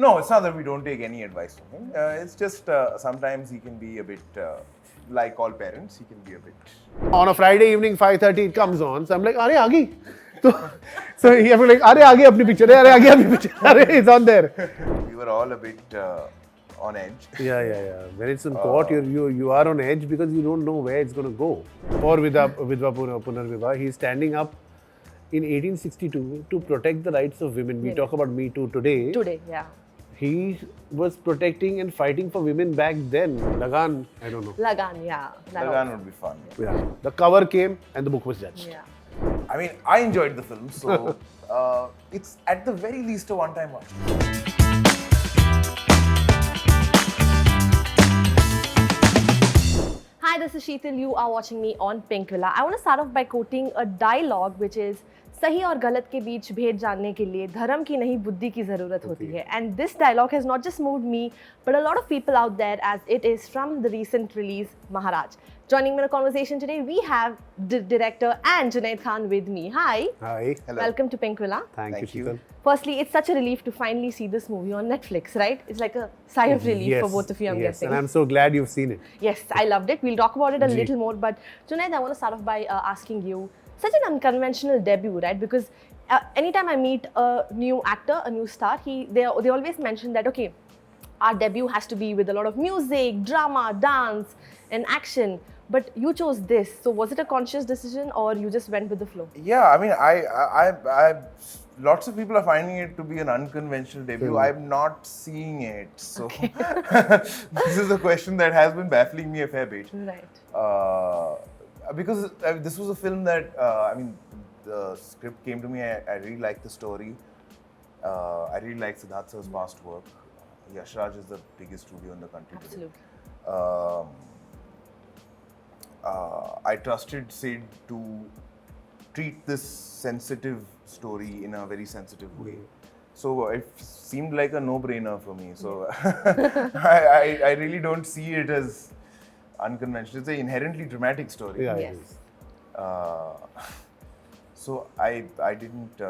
No, it's not that we don't take any advice from him. It's just sometimes he can be a bit, like all parents, he can be a bit. On a Friday evening, 5:30, it comes on. So I'm like, "Arey, aagi." So he have to like, "Arey, aagi apni picture. Arey, aagi apni picture. Arey, it's on there." We were all a bit on edge. Yeah. When it's in court, you are on edge because you don't know where it's going to go. Or Vidva Punarviva, he's standing up in 1862 to protect the rights of women. We talk about Me Too today. Today, yeah. He was protecting and fighting for women back then. Lagan, I don't know. Lagan, yeah. Lagan would be fun. Yeah. The cover came and the book was judged. Yeah. I mean, I enjoyed the film, so it's at the very least a one-time watch. Hi, this is Sheetal. You are watching me on Pinkvilla. I want to start off by quoting a dialogue which is सही और गलत के बीच भेद जानने के लिए धर्म की नहीं बुद्धि की ज़रूरत होती है. And this dialogue has not just moved me, but a lot of people out there, as it is from the recent release Maharaj. Joining me in a conversation today, we have the director and Junaid Khan with me. Hi. Hi. Hello. Welcome to Pinkvilla. Thank you, Sheetal. Firstly, it's such a relief to finally see this movie on Netflix, right? It's like a sigh of relief for both of you, I'm guessing. And I'm so glad you've seen it. Yes, I loved it. We'll talk about it a little more. But Junaid, I want to start off by asking you, such an unconventional debut, right? Because anytime I meet a new actor, a new star, they always mention that, okay, our debut has to be with a lot of music, drama, dance, and action. But you chose this. So was it a conscious decision or you just went with the flow? Yeah, I mean, I lots of people are finding it to be an unconventional debut. I'm not seeing it. So this is a question that has been baffling me a fair bit. Right. Because this was a film that, I mean, the script came to me, I really liked the story. I really liked Siddharth sir's past work. Yash Raj is the biggest studio in the country today. Absolutely. I trusted Sid to treat this sensitive story in a very sensitive way. So it seemed like a no-brainer for me. So I really don't see it as unconventional. It's an inherently dramatic story. Yeah, Yes. So I didn't.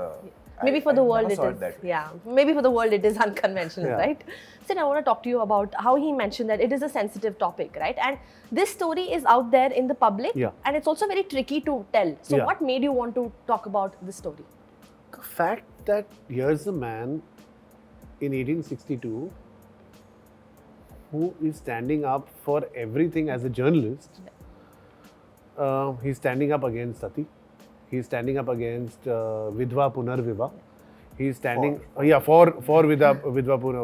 Maybe for the world never it saw is. that way. Yeah. Maybe for the world it is unconventional, Yeah. right? Sid, I want to talk to you about how he mentioned that it is a sensitive topic, right? And this story is out there in the public, and it's also very tricky to tell. So what made you want to talk about this story? The fact that here's a man in 1862 who is standing up for everything as a journalist. He's standing up against Sati. He's standing up against Vidva Punarviva. He's standing for Vidva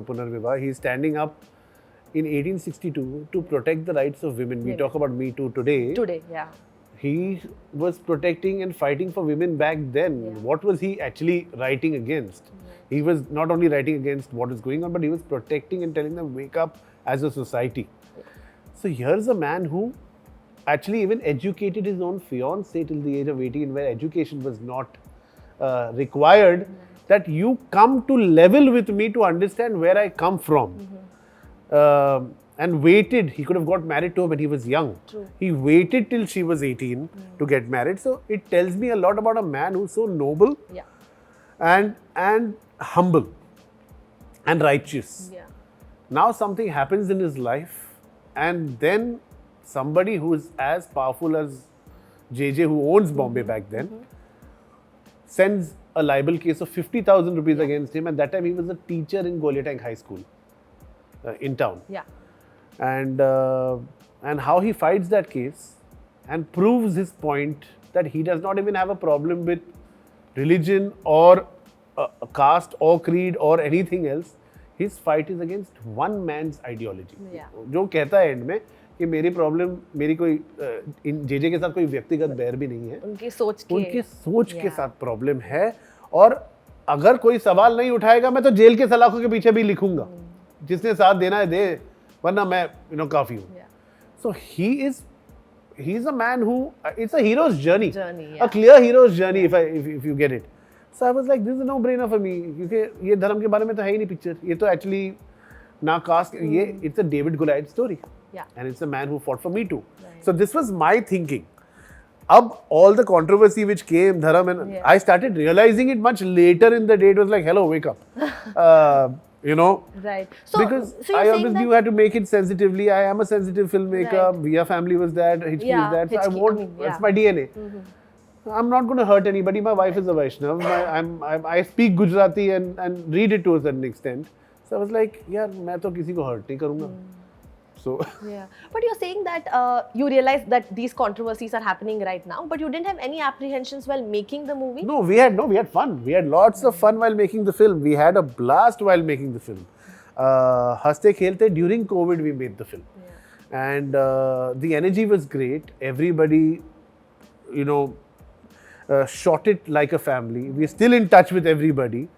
Punarviva. He's standing up in 1862 to protect the rights of women. We talk about Me Too today. Today, yeah. He was protecting and fighting for women back then. What was he actually writing against? He was not only writing against what is going on, but he was protecting and telling them, wake up as a society. So here's a man who actually even educated his own fiancée till the age of 18, where education was not required, that you come to level with me to understand where I come from. And waited. He could have got married to her when he was young. True. He waited till she was 18 to get married. So it tells me a lot about a man who's so noble and humble and righteous. Yeah. Now something happens in his life, and then somebody who is as powerful as JJ, who owns Bombay back then, sends a libel case of 50,000 rupees against him. And that time he was a teacher in Golyatank High School in town. Yeah. And how he fights that case and proves his point that he does not even have a problem with religion or a caste or creed or anything else. His fight is against one man's ideology. Yeah. जो कहता है end में कि मेरी problem मेरी कोई इन JJ के साथ कोई व्यक्तिगत बैर भी नहीं है, उनकी सोच के साथ प्रॉब्लम है, और अगर कोई सवाल नहीं उठाएगा मैं तो जेल के सलाखों के पीछे भी लिखूंगा, जिसने साथ देना है दे, वरना मैं काफी हूँ. So he's a man who, it's a hero's journey, a clear hero's journey if you get it. So I was like, this is a no-brainer for me, क्योंकि ये धर्म के बारे में तो है ही नहीं पिक्चर, ये तो actually ना कास्ट, ये it's a David Goliath story, and it's a man who fought for Me Too. So this was my thinking. Ab all the controversy which came, dharam, and I started realizing it much later in the day. It was like, hello, wake up. you know. Right. So, Because so you're I saying always that knew I had to make it sensitively. I am a sensitive filmmaker. Right. Via family was that. Hitchki Yeah, is that. So I Hitchki, won't. I mean, It's yeah. my DNA. I'm not going to hurt anybody. My wife is a Vaishnav. I speak Gujarati and read it to a certain extent. So I was like, यार मैं तो किसी को hurt नहीं करूँगा. So yeah, but you're saying that you realize that these controversies are happening right now, but you didn't have any apprehensions while making the movie. no, we had fun. We had lots of fun while making the film. We had a blast while making the film. Haste Khelte, during COVID we made the film. And the energy was great. Everybody, you know, shot it like a family. We're still in touch with everybody.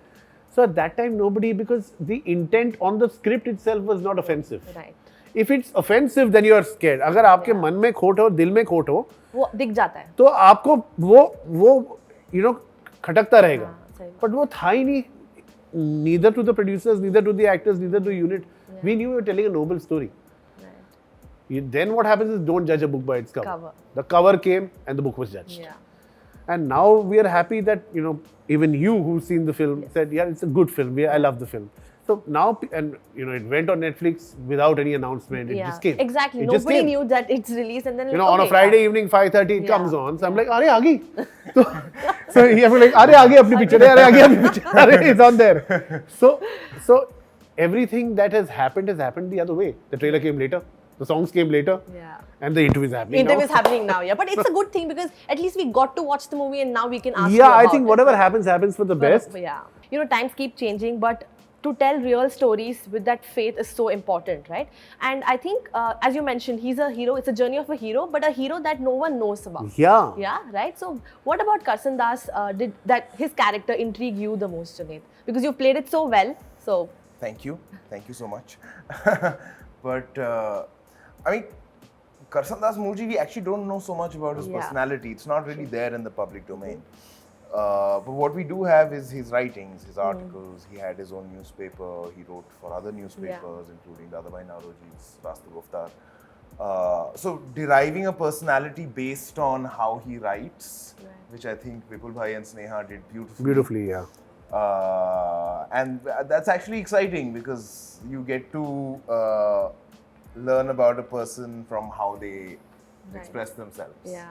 So at that time, nobody, because the intent on the script itself was not offensive. Right. If it's offensive, then you are scared. अगर आपके मन में खोट हो, दिल में खोट हो, वो दिख जाता है. तो आपको वो you know खटकता रहेगा. सही बात. But वो था ही नहीं. Neither to the producers, neither to the actors, neither to the unit. We knew we were telling a noble story. Then what happens is don't judge a book by its cover. The cover came and the book was judged. Yeah. And now we are happy that, you know, even you who've seen the film said, yeah, it's a good film. I love the film. So now, and you know, it went on Netflix without any announcement. It just came. Exactly. It just Nobody came. knew that it's released, and then You know, on a Friday evening, 5:30 it comes on. So I'm like, "Arey, aa gayi." So you have to like, "Arey, aa gayi apni picture. Arey, aa gayi apni picture. Arey, it's on there." So everything that has happened the other way. The trailer came later. The songs came later. Yeah. And the interview is happening now. Interview is happening now, yeah. But it's a good thing because at least we got to watch the movie and now we can ask you Yeah, about I think whatever happens for the best. Yeah. You know, times keep changing, but to tell real stories with that faith is so important, right? And I think, as you mentioned, he's a hero. It's a journey of a hero, but a hero that no one knows about. Yeah. Yeah, right? So what about Karsandas? Did that his character intrigue you the most, Junaid? Because you played it so well. So Thank you so much. But I mean, Karsandas Murji, we actually don't know so much about his personality. It's not really there in the public domain. But what we do have is his writings, his articles. He had his own newspaper. He wrote for other newspapers, including Dadabhai Naoroji's Rasta Guftar. So deriving a personality based on how he writes, which I think Vipul Bhai and Sneha did beautifully. Beautifully, yeah. And that's actually exciting because you get to learn about a person from how they express themselves. Yeah.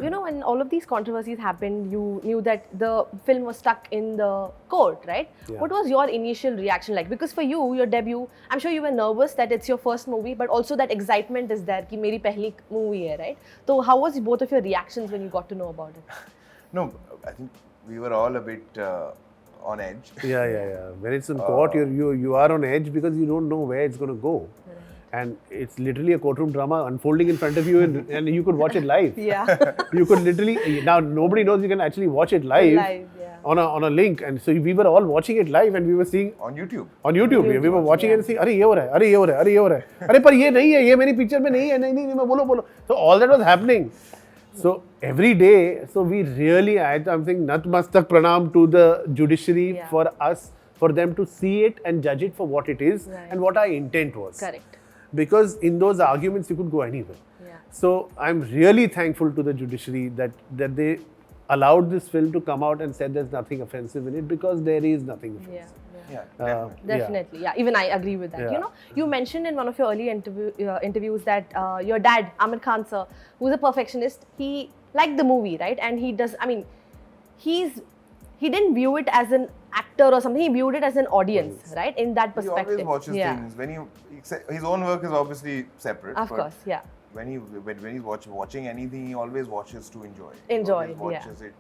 You know, when all of these controversies happened, you knew that the film was stuck in the court, right? Yeah. What was your initial reaction like? Because for you, your debut, I'm sure you were nervous that it's your first movie, but also that excitement is there कि मेरी पहली movie है, right? So how was both of your reactions when you got to know about it? No, I think we were all a bit on edge. Yeah. When it's in court, you are on edge because you don't know where it's going to go. And it's literally a courtroom drama unfolding in front of you, and you could watch it live. Yeah. You could literally, now nobody knows you can actually watch it live, on a link. And so we were all watching it live and we were seeing on YouTube. We were watching it and saying, अरे ये हो रहा है, अरे ये हो रहा है, अरे ये हो रहा है, अरे पर ये नहीं है, ये मेरी पिक्चर में नहीं है, नहीं मैं बोलो. So all that was happening. So every day, so we really, I'm saying Natmastak Pranam to the judiciary for us, for them to see it and judge it for what it is and what our intent was. Correct. Because in those arguments, you could go anywhere. Yeah. So I'm really thankful to the judiciary that they allowed this film to come out and said there's nothing offensive in it, because there is nothing offensive. Yeah, definitely. Yeah, even I agree with that. Yeah. You know, you mentioned in one of your early interviews that your dad, Aamir Khan sir, who's a perfectionist, he liked the movie, right? And he does, I mean, he didn't view it as an actor or something, he viewed it as an audience, right? In that perspective. He always watches things. When his own work is obviously separate. Of course, yeah. When he's watching anything, he always watches to enjoy. Enjoy, he always watches it.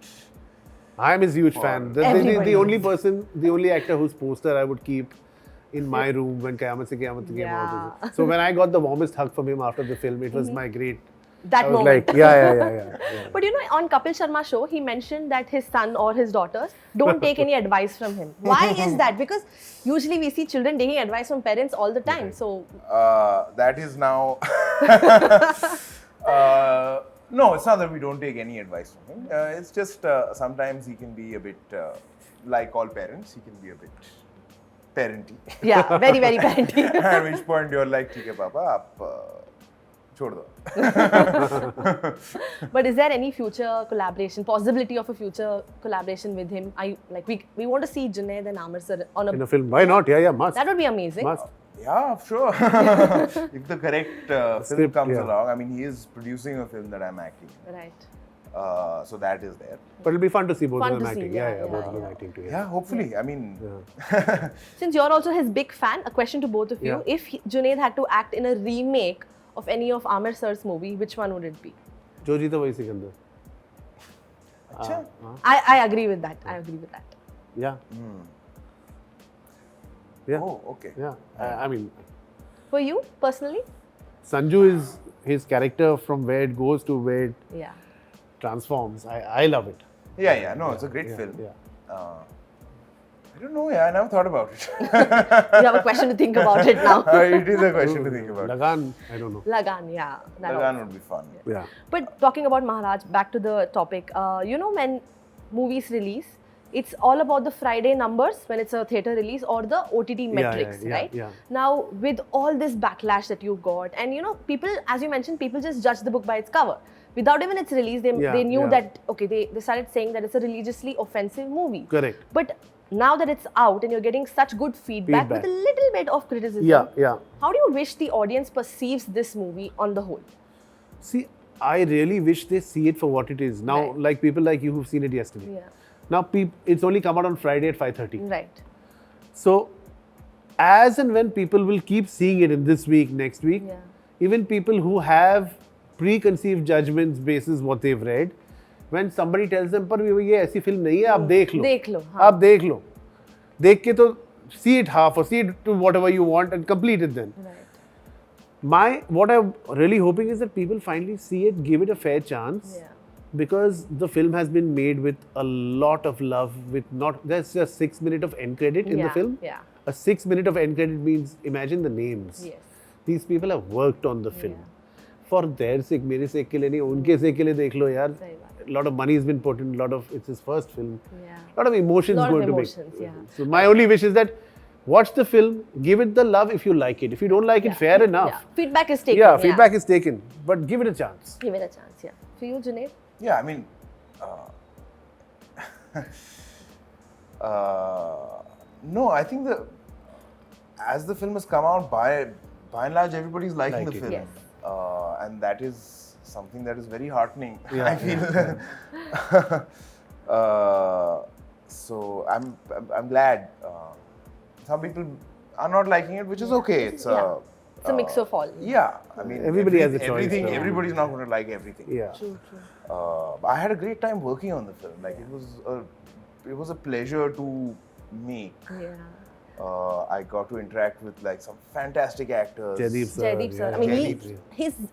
I'm his huge fan. The only actor whose poster I would keep in my room when Qayamat Se Qayamat came out. So when I got the warmest hug from him after the film, it was my great. That I was moment. like, yeah. But you know, on Kapil Sharma show, he mentioned that his son or his daughters don't take any advice from him. Why is that? Because usually we see children taking advice from parents all the time. So that is now. No, it's not that we don't take any advice from him. It's just sometimes he can be a bit, like all parents, he can be a bit parenty. Yeah, very, very parenty. At which point you're like, "ठीक है पापा, आप छोड़ दो. But is there any future collaboration, possibility of a future collaboration with him? We want to see Junaid and Aamir sir on In a film, why not? Yeah, must. That would be amazing. Must. Yeah, sure. If the correct film Script, comes yeah. along, I mean, he is producing a film that I'm acting in. Right. So that is there. But it'll be fun to see both Fun of them to see, acting. yeah, Both of them acting together. Yeah, hopefully. I mean, Since you're also his big fan, a question to both of you. Yeah. If Junaid had to act in a remake of any of Aamir sir's movie, which one would it be? जो जीता वही सिकंदर. अच्छा. I agree with that. I agree with that. Yeah. Yeah. Oh, okay. Yeah. I mean, For you, personally? Sanju is his character from where it goes to where it Yeah. transforms. I love it. Yeah. No, it's a great film. Yeah. I don't know. Yeah, I never thought about it. You have a question to think about it now. It is a question to think about. Lagan, I don't know. Lagan, yeah. that Lagan also. would be fun. Yeah. But talking about Maharaj, back to the topic. When movies release, it's all about the Friday numbers when it's a theatre release or the OTT metrics, right? Yeah. Now, with all this backlash that you got, and people, as you mentioned, people just judge the book by its cover. Without even its release, they knew that, okay, they started saying that it's a religiously offensive movie. Correct. But now that it's out and you're getting such good feedback with a little bit of criticism, Yeah. how do you wish the audience perceives this movie on the whole? See, I really wish they see it for what it is. Now, Right. like people like you who've seen it yesterday. Yeah. Now, it's only come out on Friday at 5:30. Right. So, as and when people will keep seeing it in this week, next week, Yeah. even people who have preconceived judgments basis what they've read, when somebody tells them, पर ये ऐसी film नहीं है, आप देख लो. देख लो, हाँ. आप देख लो. देख के तो see it half or see it to whatever you want and complete it then. Right. What I'm really hoping is that people finally see it, give it a fair chance. Yeah. Because the film has been made with a lot of love, there's just 6 minutes of end credit in the film. Yeah. A 6 minutes of end credit means, imagine the names. Yes. These people have worked on the film. Yeah. For their sake, मेरे sake के लिए नहीं, उनके sake के लिए देख लो यार. सही बात. A lot of money has been put in, it's his first film. Yeah. A lot of emotions Lot of going emotions, to make. yeah. So my only wish is that watch the film, give it the love if you like it. If you don't like it, fair enough. Yeah. Feedback is taken. Yeah, feedback is taken, but give it a chance. Give it a chance, yeah. For you, Junaid? Yeah, I mean, no, I think as the film has come out, by and large, everybody's liking the film. Yes. And that is something that is very heartening, Yeah, I feel. So I'm glad. Some people are not liking it, which is okay. It's It's a mix of all. yeah. I mean, Everybody has a choice, Everything. so- Everybody's not going to like everything. Yeah. True. I had a great time working on the film. Like it was a pleasure to make. Yeah. I got to interact with like some fantastic actors. Jaideep sir. Jaideep sir. yeah, I mean, Jaideep.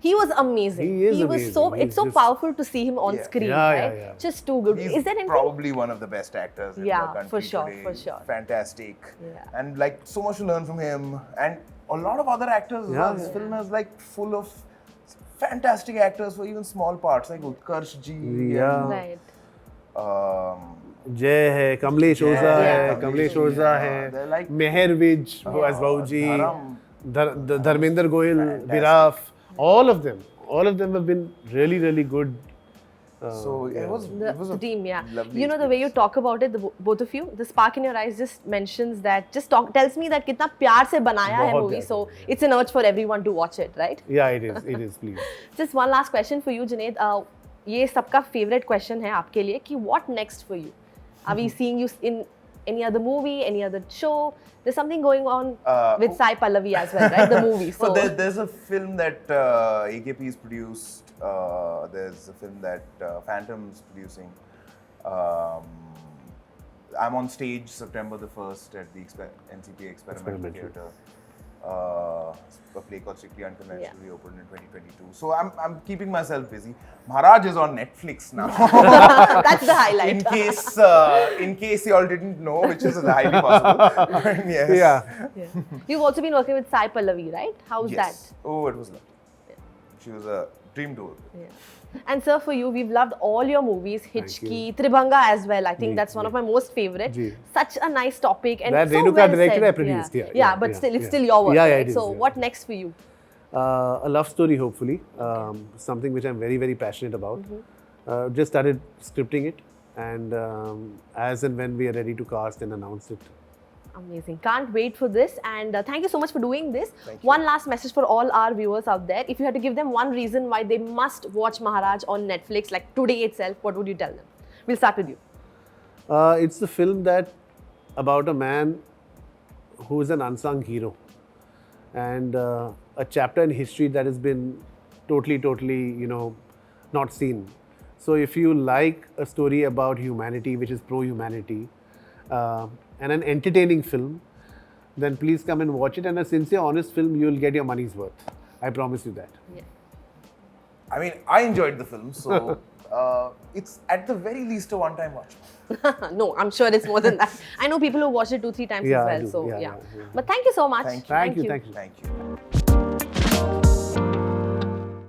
he was amazing. He is was amazing. so He's it's so just- powerful to see him on Yeah. screen, Yeah, right? yeah. Just too good. He's Is there anything? probably one of the best actors in Yeah, the country for sure, today. for sure. Fantastic. Yeah. And like so much to learn from him. And a lot of other actors as Yeah, well. This yeah. film is like full of fantastic actors for even small parts, like Utkarsh ji. Yeah. And, Right. जय है, कमलेश ओझा Yeah. है, कमलेश ओझा They're है, like- मेहर Vij as बाबूजी, Dharmendra Goyal, विराफ, all of them have been really, really good. So it was The a team, yeah. lovely You know the way you experience. talk about it, both of you, the spark in your eyes just mentions that, tells me that कितना प्यार से बनाया है बहुत movie. प्यार So it's an urge for everyone to watch it, right? Yeah, it is, please. Just one last question for you, Junaid. ये सबका favorite question है आपके लिए कि what next for you? Are we seeing you in any other movie, any other show? There's something going on with Sai Pallavi as well, right? The movie. So There's a film that AKP is produced. There's a film that Phantom's producing. I'm on stage September the 1st at the NCP Experimental Theatre. A play called Strictly Unconventional. We opened in 2022. So I'm keeping myself busy. Maharaj is on Netflix now. that's the highlight. in case you all didn't know, which is highly possible. Yes. Yeah. Yeah. You've also been working with Sai Pallavi, right? How's Yes. that? Oh, it was lovely. She was a dream to work with. Yeah. And sir, for you, we've loved all your movies, Hitchki, Tribhanga as well. I think that's one of my most favorite. Ji. Such a nice topic and That so Renuka well directed, said. I produced. Yeah, but still, it's still your work. Yeah, right? it is, So yeah. what next for you? A love story, hopefully. Something which I'm very, very passionate about. Just started scripting it, and as and when we are ready to cast and announce it. Amazing. Can't wait for this. And thank you so much for doing this. Thank you. One last message for all our viewers out there. If you had to give them one reason why they must watch Maharaj on Netflix, like today itself, what would you tell them? We'll start with you. It's the film that about a man who is an unsung hero, and a chapter in history that has been totally, not seen. So if you like a story about humanity, which is pro-humanity, and an entertaining film, then please come and watch it. And a sincere, honest film, you will get your money's worth. I promise you that. Yeah. I mean, I enjoyed the film, so it's at the very least a one-time watch. No, I'm sure it's more than that. I know people who watch it 2-3 times Yeah, I as well. do. So Yeah. But thank you so much. Thank you. Thank you. Thank you.